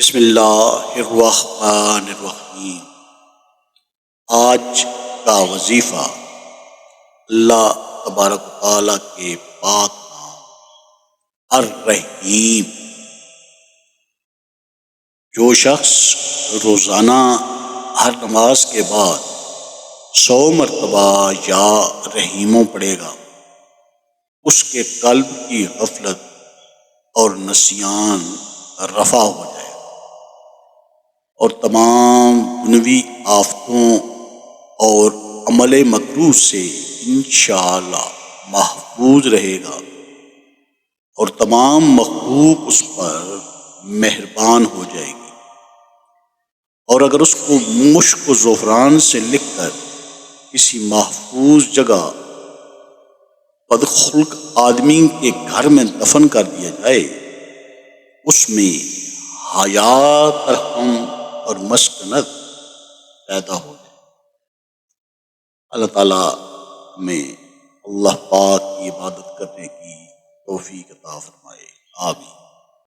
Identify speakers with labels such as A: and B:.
A: بسم اللہ الرحمن الرحیم۔ آج کا وظیفہ اللہ تبارک و تعالیٰ کے پاک نام الرحیم۔ جو شخص روزانہ ہر نماز کے بعد 100 مرتبہ یا رحیموں پڑھے گا، اس کے قلب کی غفلت اور نسیان رفع ہو جائے گا اور تمام دنیوی آفتوں اور عمل مکروہ سے انشاءاللہ محفوظ رہے گا اور تمام مخلوق اس پر مہربان ہو جائے گی۔ اور اگر اس کو مشک و زعفران سے لکھ کر کسی محفوظ جگہ بدخلق آدمی کے گھر میں دفن کر دیا جائے، اس میں حیات، رحم اور مسکنت پیدا ہو جائے۔ اللہ تعالیٰ میں اللہ پاک کی عبادت کرنے کی توفیق عطا فرمائے، آمین۔